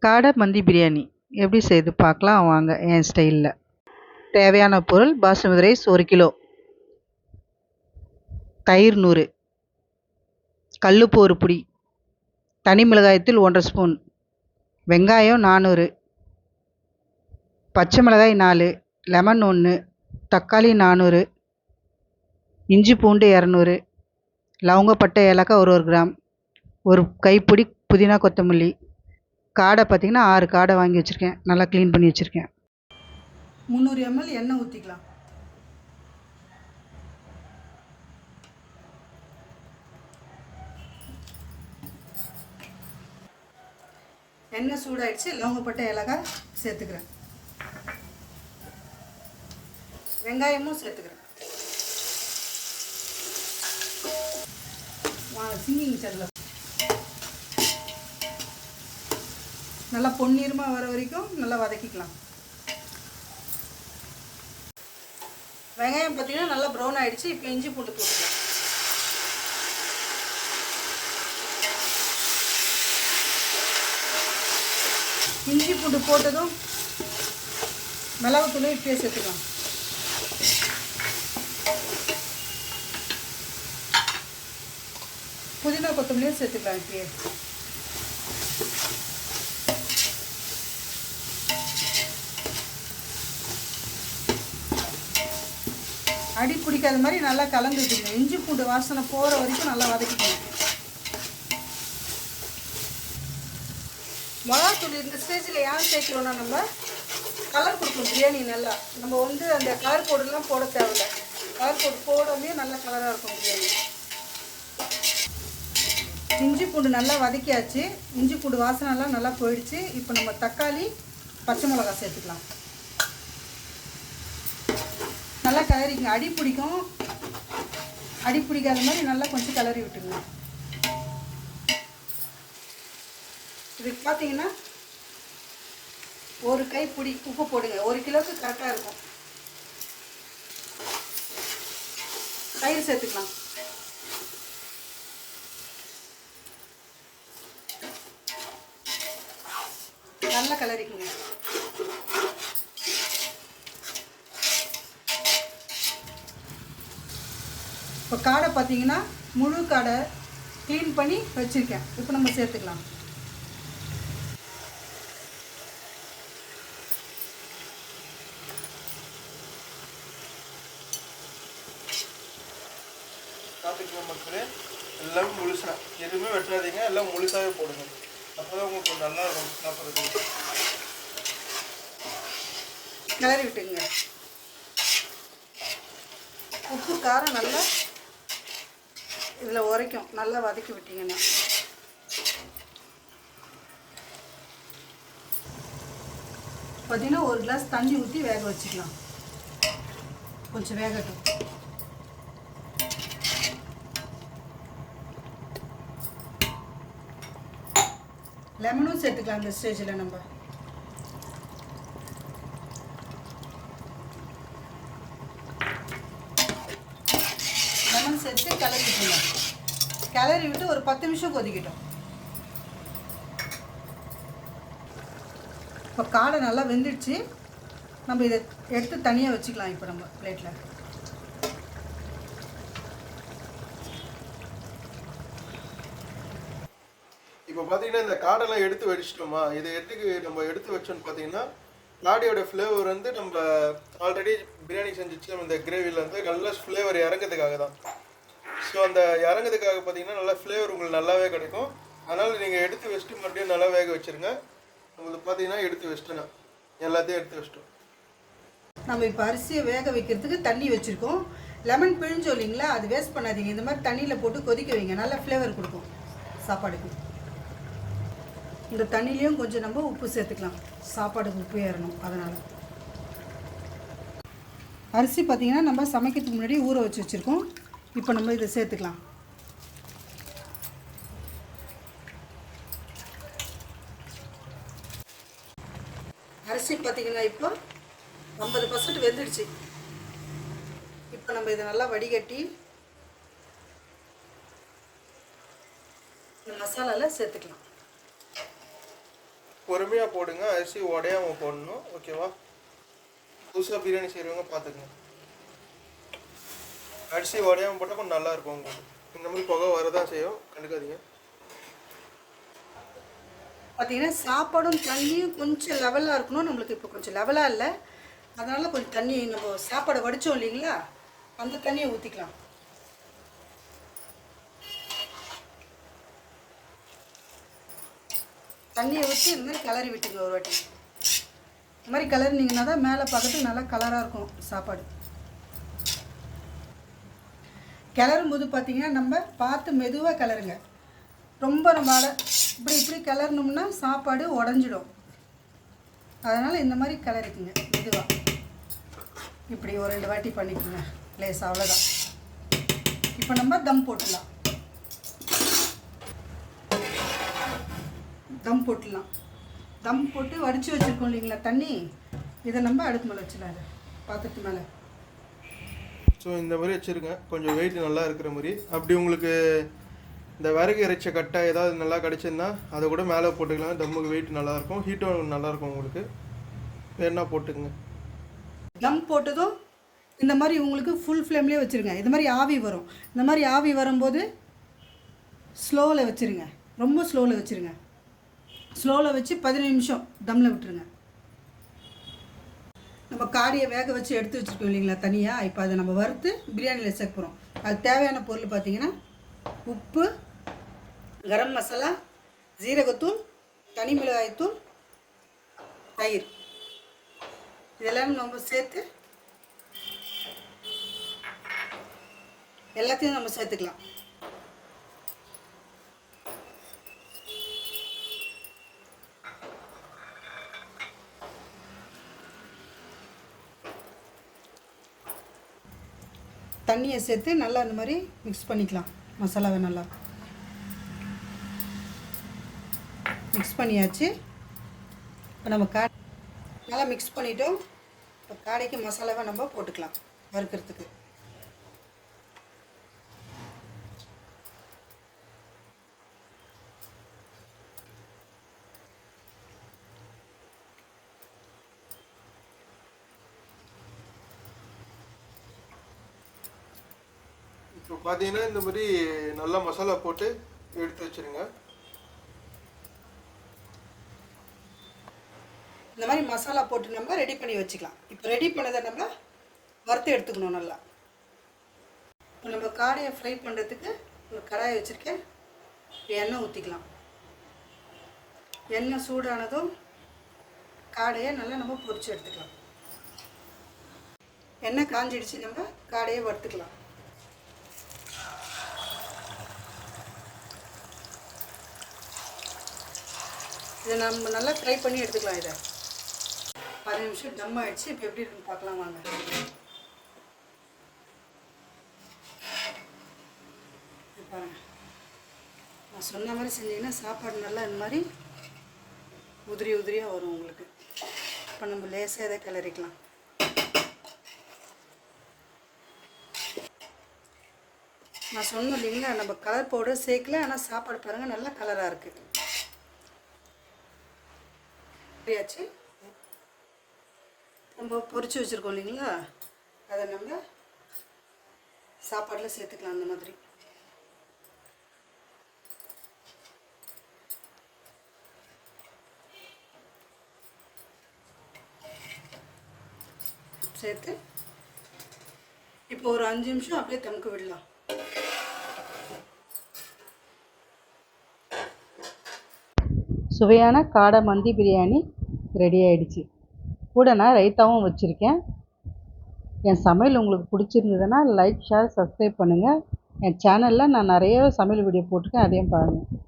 காடை மந்தி பிரியாணி எப்படி செய்து பார்க்கலாம் வாங்க என் ஸ்டைலில். தேவையான பொருள்: பாசுமதி ரைஸ் 1 கிலோ, தயிர் 100, கல்லுப்பு 1 பிடி, தனி மிளகாய்த்தூள் 1½ ஸ்பூன், வெங்காயம் 400, பச்சை மிளகாய் 4, லெமன் 1, தக்காளி 400, இஞ்சி பூண்டு 200, லவங்கப்பட்டை ஏலக்காய் 1 கிராம், ஒரு கைப்பிடி புதினா கொத்தமல்லி. காடை பார்த்திங்கன்னா 6 காடை வாங்கி வச்சுருக்கேன், நல்லா க்ளீன் பண்ணி வச்சுருக்கேன். 300 ml எண்ணெய் ஊற்றிக்கலாம். எண்ணெய் சூடாயிடுச்சு, லவங்கப்பட்டை ஏலக்காய் சேர்த்துக்கிறேன், வெங்காயமும் சேர்த்துக்கிறேன். சிங்கிங் சட்டில் நல்லா பொன்னிறமாக வர வரைக்கும் நல்லா வதக்கிக்கலாம். வெங்காயம் பார்த்தீங்கன்னா நல்லா ப்ரௌன் ஆகிடுச்சு. இப்போ இஞ்சி பூண்டு போட்டுக்கலாம். இஞ்சி பூண்டு போட்டதும் மிளகுத்தூளும் இப்படியே சேர்த்துக்கலாம். புதினா கொத்தமல்லியும் சேர்த்துக்கலாம். இப்படியே அடி பிடிக்காத மாதிரி நல்லா கலந்து விட்டுக்கணும். இஞ்சி பூண்டு வாசனை போகிற வரைக்கும் நல்லா வதக்கிக்கணும். மிளகாத்தூள் இந்த ஸ்டேஜில் ஏன் சேர்க்கிறோன்னா நம்ம கலர் கொடுக்கணும் பிரியாணி நல்லா. நம்ம அந்த கலர் பவுடர்லாம் போட தேவையில்லை. கலர் பவுடர் போடாமே நல்ல கலராக இருக்கும் பிரியாணி. இஞ்சி பூண்டு நல்லா வதக்கியாச்சு. இஞ்சி பூண்டு வாசனைலாம் நல்லா போயிடுச்சு. இப்போ நம்ம தக்காளி, பச்சை மிளகாய் சேர்த்துக்கலாம். நல்லா கிளறிங்க. அடி பிடிக்கும், அடி பிடிக்காத மாதிரி நல்லா கொஞ்சம் கிளறி விட்டுங்க. இதுக்கு பார்த்தீங்கன்னா 1 கைப்பிடி உப்பு போடுங்க. 1 கிலோவுக்கு கரெக்டாக இருக்கும். தயிர் சேர்த்துக்கலாம். நல்லா கிளறிக்குங்க. இப்போ காடை பார்த்தீங்கன்னா முழு காடை க்ளீன் பண்ணி வச்சுருக்கேன். இப்போ நம்ம சேர்த்துக்கலாம். பார்த்துக்கலாம் மக்களே, எல்லாம் முழுசாக எதுவுமே வெட்டாதீங்க, எல்லாம் முழுசாகவே போடுங்க. அப்போ தான் உங்களுக்கு நல்லா இருக்கும் சாப்பிட்றதுக்கு. கிளறி விட்டுங்க. உப்பு காரம் நல்லா இதில் உரைக்கும். நல்லா வதக்கி விட்டிங்கன்னா பார்த்தீங்கன்னா 1 கிளாஸ் தண்ணி ஊற்றி வேக வச்சுக்கலாம். கொஞ்சம் வேகட்டும். லெமனும் சேர்த்துக்கலாம். அந்த ஸ்டேஜில் நம்ம லெமன் சேர்த்து கிளறி விட்டுலாம். கிளறி விட்டு ஒரு 10 நிமிஷம் கொதிக்கட்டும். இப்போ காடை நல்லா வெந்துடுச்சு. நம்ம இதை எடுத்து தனியாக வச்சுக்கலாம். இப்போ நம்ம பிளேட்டில் இப்போ பார்த்தீங்கன்னா இந்த காடெல்லாம் எடுத்து வச்சுட்டோமா, இதை எதுக்கு நம்ம எடுத்து வச்சோன்னு பார்த்தீங்கன்னா, காடையோட ஃப்ளேவர் நம்ம ஆல்ரெடி பிரியாணி செஞ்சிச்சு நம்ம இந்த கிரேவியில் நல்ல ஃப்ளேவர் இறங்கிறதுக்காக தான். ஸோ அந்த இறங்கிறதுக்காக பார்த்தீங்கன்னா நல்லா ஃப்ளேவர் உங்களுக்கு நல்லாவே கிடைக்கும். அதனால் நீங்கள் எடுத்து வச்சுட்டு மறுபடியும் நல்லா வேக வச்சுருங்க. நம்மளுக்கு பார்த்தீங்கன்னா எடுத்து வச்சுட்டேங்க, எல்லாத்தையும் எடுத்து வச்சிட்டோம். நம்ம இப்போ அரிசியை வேக வைக்கிறதுக்கு தண்ணி வச்சுருக்கோம். லெமன் பிழிஞ்சோம் இல்லைங்களா, அது வேஸ்ட் பண்ணாதீங்க. இந்த மாதிரி தண்ணியில் போட்டு கொதிக்க வைங்க, நல்லா ஃப்ளேவர் கொடுக்கும் சாப்பாடுக்கு. இந்த தண்ணிலையும் கொஞ்சம் நம்ம உப்பு சேர்த்துக்கலாம். சாப்பாடுக்கு உப்பு ஏறணும். அதனால் அரிசி பார்த்திங்கன்னா நம்ம சமைக்கிறதுக்கு முன்னாடி ஊற வச்சு வச்சுருக்கோம். இப்போ நம்ம இதை சேர்த்துக்கலாம். அரிசி பார்த்திங்கன்னா இப்போ 50% வெந்துடுச்சு. இப்போ நம்ம இதை நல்லா வடிகட்டி இந்த மசாலாவில் சேர்த்துக்கலாம். பொறுமையாக போடுங்க, அரிசி உடையாமல் போடணும். ஓகேவா? புதுசாக பிரியாணி செய்கிறவங்க பார்த்துக்குங்க. அரிசி உடையாமல் போட்டால் கொஞ்சம் நல்லாயிருக்கும் உங்களுக்கு. இந்த மாதிரி புகை வரதான் செய்யும், கண்டுக்காதீங்க. பார்த்தீங்கன்னா சாப்பாடும் தண்ணியும் கொஞ்சம் லெவலாக இருக்கணும். நம்மளுக்கு இப்போ கொஞ்சம் லெவலாக இல்லை, அதனால் கொஞ்சம் தண்ணி நம்ம சாப்பாடை வடித்தோம் இல்லைங்களா, அந்த தண்ணியை ஊற்றிக்கலாம். தண்ணியை ஊற்றி இந்த மாதிரி கிளறி விட்டுங்க ஒரு வாட்டி. இந்த மாதிரி கிளறினீங்கன்னா தான் மேலே பார்க்கறதுக்கு நல்லா கலராக இருக்கும் சாப்பாடு. கிளறும் போது பார்த்தீங்கன்னா நம்ம பார்த்து மெதுவாக கிளறுங்க. ரொம்ப நம்ம இப்படி கிளறணும்னா சாப்பாடு உடஞ்சிடும். அதனால் இந்த மாதிரி கிளறிக்குங்க மெதுவாக. இப்படி ஒரு 2 வாட்டி பண்ணிக்கோங்க லேஸ், அவ்வளோதான். இப்போ நம்ம தம் போட்டுடலாம். தம் போட்டு வடித்து வச்சுருக்கோம் இல்லைங்களா தண்ணி, இதை நம்ம அடுப்பு மேலே வச்சிடலாம். பாத்திரத்து மேலே ஸோ இந்த மாதிரி வச்சுருங்க, கொஞ்சம் வெயிட் நல்லா இருக்கிற மாதிரி. அப்படி உங்களுக்கு இந்த விறகு இறைச்ச கட்டை ஏதாவது நல்லா கிடச்சிருந்தா அதை கூட மேலே போட்டுக்கலாம். தம்முக்கு வெயிட் நல்லாயிருக்கும், ஹீட்டும் நல்லாயிருக்கும் உங்களுக்கு. வேணா போட்டுக்குங்க. தம் போட்டதும் இந்த மாதிரி உங்களுக்கு ஃபுல் ஃப்ளேம்லேயே வச்சுருங்க. இது மாதிரி ஆவி வரும். இந்த மாதிரி ஆவி வரும்போது ஸ்லோவில் வச்சுருங்க, ரொம்ப ஸ்லோவில் வச்சுருங்க. ஸ்லோவில் வச்சு 15 நிமிஷம் தம்மில் விட்டுருங்க. நம்ம காடியை வேக வச்சு எடுத்து வச்சுருக்கோம் இல்லைங்களா தனியாக, இப்போ அதை நம்ம வறுத்து பிரியாணியில் சேர்க்க போகிறோம். அது தேவையான பொருள் பார்த்திங்கன்னா உப்பு, கரம் மசாலா, ஜீரகத்தூள், தனி மிளகாய்த்தூள், தயிர், இதெல்லாம் நம்ம சேர்த்து எல்லாத்தையும் நம்ம சேர்த்துக்கலாம். தண்ணியை சேர்த்து நல்லா இந்த மாதிரி மிக்ஸ் பண்ணிக்கலாம். மசாலாவை நல்லா மிக்ஸ் பண்ணியாச்சு. இப்போ நம்ம நல்லா மிக்ஸ் பண்ணிட்டோம். இப்போ காடைக்கு மசாலாவை நம்ம போட்டுக்கலாம் வறுக்கிறதுக்கு. இப்போ பார்த்தீங்கன்னா இந்த மாதிரி நல்லா மசாலா போட்டு எடுத்து வச்சுருங்க. இந்த மாதிரி மசாலா போட்டு நம்ம ரெடி பண்ணி வச்சுக்கலாம். இப்போ ரெடி பண்ணதை நம்ம வறுத்து எடுத்துக்கணும் நல்லா. இப்போ நம்ம காடையை ஃப்ரை பண்ணுறதுக்கு ஒரு கடாயை வச்சுருக்கேன். எண்ணெய் ஊற்றிக்கலாம். எண்ணெய் சூடானதும் காடையை நல்லா நம்ம பொரிச்சு எடுத்துக்கலாம். எண்ணெய் காஞ்சிடுச்சு, நம்ம காடையை வறுத்துக்கலாம். இதை நம்ம நல்லா ஃப்ரை பண்ணி எடுத்துக்கலாம். இதை 15 நிமிஷம் டம் ஆகிடுச்சு. இப்போ எப்படி இருக்குன்னு பார்க்கலாம் வாங்க. பாருங்க, நான் சொன்ன மாதிரி செஞ்சீங்கன்னா சாப்பாடு நல்லா இந்த மாதிரி உதிரியாக வரும் உங்களுக்கு. இப்போ நம்ம லேசாக இதை கிளறிக்கலாம். நான் சொன்னேன் இல்லைங்களா, நம்ம கலர் பவுடர் சேர்க்கல, ஆனால் சாப்பாடு பாருங்கள் நல்லா கலராக இருக்குது. சரியாச்சு. நம்ம பொரிச்சு வச்சுருக்கோம் இல்லைங்களா, அதை நம்ம சாப்பாடில் சேர்த்துக்கலாம். அந்த மாதிரி சேர்த்து இப்போ ஒரு 5 நிமிஷம் அப்படியே தமுக்க விடலாம். சுவையான காடை மந்தி பிரியாணி ரெடி ஆகிடுச்சு. கூட நான் ரைத்தாவும் வச்சுருக்கேன். என் சமையல் உங்களுக்கு பிடிச்சிருந்ததுன்னா லைக், ஷேர், சப்ஸ்கிரைப் பண்ணுங்கள். என் சேனலில் நான் நிறைய சமையல் வீடியோ போட்டிருக்கேன், அதையும் பாருங்கள்.